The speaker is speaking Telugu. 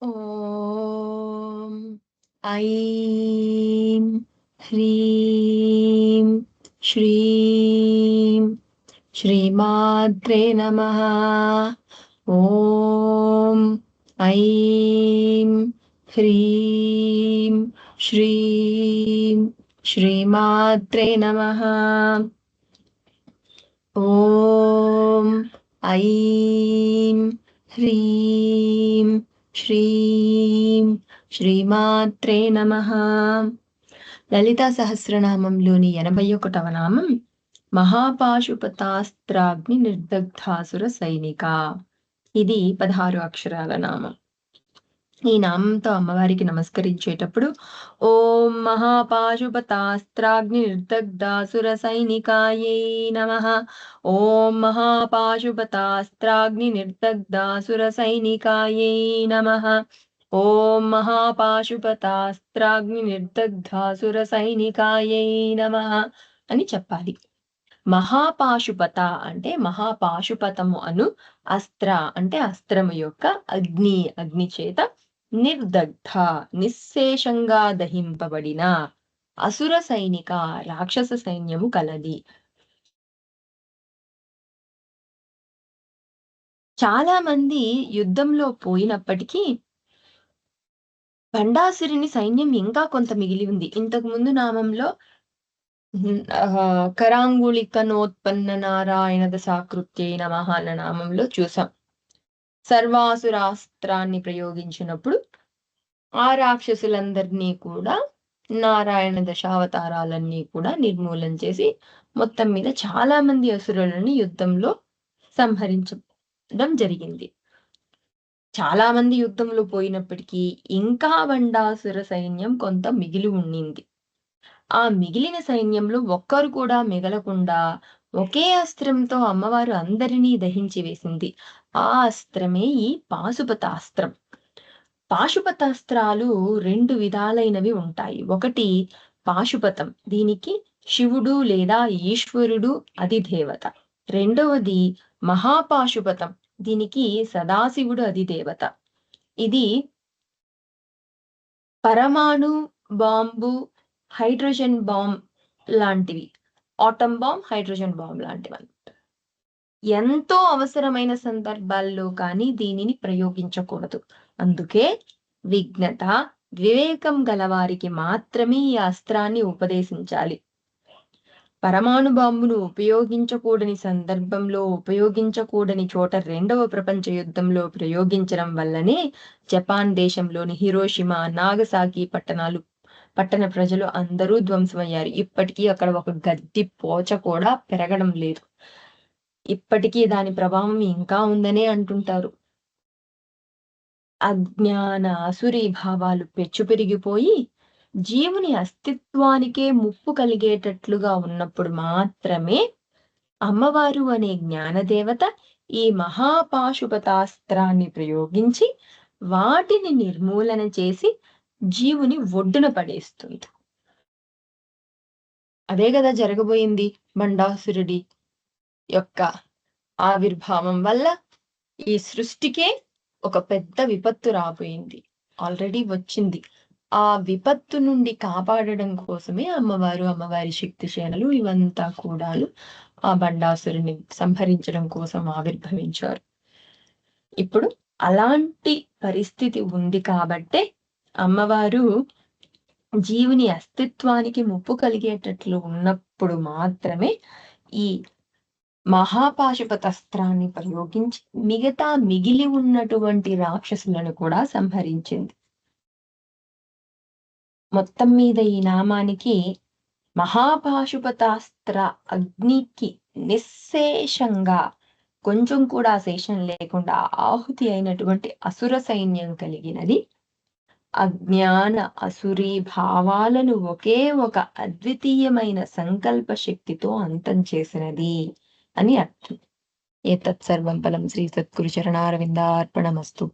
ఓం ఐం హ్రీం శ్రీం శ్రీమాత్రే నమః. ఓం ఐం హ్రీం శ్రీం శ్రీమాత్రే నమః. ఓం ఐం హ్రీం శ్రీం శ్రీమాత్రే నమః. లలితా సహస్రనామంలోని 81వ నామం మహాపాశుపతాస్త్రాగ్ని నిర్దగ్ధాసుర సైనిక. ఇది 16 అక్షరాల నామం. ఈ నామంతో అమ్మవారికి నమస్కరించేటప్పుడు ఓం మహాపాశుపతాస్త్రాగ్ని నిర్దగ్ధాసుర సైనికాయై నమః, ఓం మహాపాశుపతాస్త్రాగ్ని నిర్దగ్ధాసుర సైనికాయై నమః, ఓం మహాపాశుపతాస్త్రాగ్ని నిర్దగ్ధాసుర సైనికాయై నమః అని చెప్పాలి. మహాపాశుపత అంటే మహాపాశుపతము అను అస్త్ర అంటే అస్త్రము యొక్క అగ్ని చేత నిర్దగ్ధ నిశ్శేషంగా దహింపబడిన అసుర సైనిక రాక్షస సైన్యము కలది. చాలా మంది యుద్ధంలో పోయినప్పటికీ భండాసురుని సైన్యం ఇంకా కొంత మిగిలి ఉంది. ఇంతకు ముందు నామంలో కరాంగుళికనోత్పన్న నారాయణ దశాకృత్యై నమః అన్న నామంలో చూసాం. సర్వాసురాస్త్రాన్ని ప్రయోగించినప్పుడు ఆ రాక్షసులందరినీ కూడా నారాయణ దశావతారాలన్నీ కూడా నిర్మూలన చేసి మొత్తం మీద చాలా మంది అసురులని యుద్ధంలో సంహరించడం జరిగింది. చాలా మంది యుద్ధంలో పోయినప్పటికీ ఇంకా భండాసుర సైన్యం కొంత మిగిలి ఉండింది. ఆ మిగిలిన సైన్యంలో ఒక్కరు కూడా మిగలకుండా ఒకే అస్త్రంతో అమ్మవారు అందరినీ దహించి వేసింది. ఆ అస్త్రమే ఈ పాశుపతాస్త్రం. పాశుపతాస్త్రాలు 2 విధాలైనవి ఉంటాయి. ఒకటి పాశుపతం, దీనికి శివుడు లేదా ఈశ్వరుడు అధిదేవత. రెండవది మహాపాశుపతం, దీనికి సదాశివుడు అధిదేవత. ఇది పరమాణు బాంబు, హైడ్రోజన్ బాంబ్ లాంటివి, ఆటమ్ బాంబ్, హైడ్రోజన్ బాంబ్ లాంటివి అన్నమాట. ఎంతో అవసరమైన సందర్భాల్లో కానీ దీనిని ప్రయోగించకూడదు. అందుకే విఘ్నత, వివేకం గలవారికి మాత్రమే ఈ అస్త్రాన్ని ఉపదేశించాలి. పరమాణు బాంబును ఉపయోగించకూడని సందర్భంలో, ఉపయోగించకూడని చోట 2వ ప్రపంచ యుద్ధంలో ప్రయోగించడం వల్లనే జపాన్ దేశంలోని హిరోషిమా, నాగసాకి పట్టణ ప్రజలు అందరూ ధ్వంసమయ్యారు. ఇప్పటికీ అక్కడ ఒక గడ్డి పోచ కూడా పెరగడం లేదు. ఇప్పటికీ దాని ప్రభావం ఇంకా ఉందనే అంటుంటారు. అజ్ఞాన అసురీ భావాలు పెరిగిపోయి జీవుని అస్తిత్వానికే ముప్పు కలిగేటట్లుగా ఉన్నప్పుడు మాత్రమే అమ్మవారు అనే జ్ఞానదేవత ఈ మహాపాశుపతాస్త్రాన్ని ప్రయోగించి వాటిని నిర్మూలన చేసి జీవుని ఒడ్డున పడేస్తుంది. అదే కదా జరగబోయింది. భండాసురుడి యొక్క ఆవిర్భావం వల్ల ఈ సృష్టికే ఒక పెద్ద విపత్తు రాబోయింది. ఆల్రెడీ వచ్చింది. ఆ విపత్తు నుండి కాపాడడం కోసమే అమ్మవారి శక్తి సేనలు ఇవంతా కూడా ఆ భండాసురుని సంహరించడం కోసం ఆవిర్భవించారు. ఇప్పుడు అలాంటి పరిస్థితి ఉంది కాబట్టే అమ్మవారు జీవుని అస్తిత్వానికి ముప్పు కలిగేటట్లు ఉన్నప్పుడు మాత్రమే ఈ మహాపాశుపతాస్త్రాన్ని ప్రయోగించి మిగతా మిగిలి ఉన్నటువంటి రాక్షసులను కూడా సంహరించింది. మొత్తం మీద ఈ నామానికి మహాపాశుపతాస్త్ర అగ్నికి నిశ్శేషంగా కొంచెం కూడా శేషం లేకుండా ఆహుతి అయినటువంటి అసుర సైన్యం కలిగినది. అజ్ఞాన అసురీ భావాలను ఒకే ఒక అద్వితీయమైన సంకల్ప శక్తితో అంతం చేసినది అని అర్థం. ఏతత్ సర్వం ఫలం శ్రీ సద్గురు చరణారవిందార్పణమస్తు.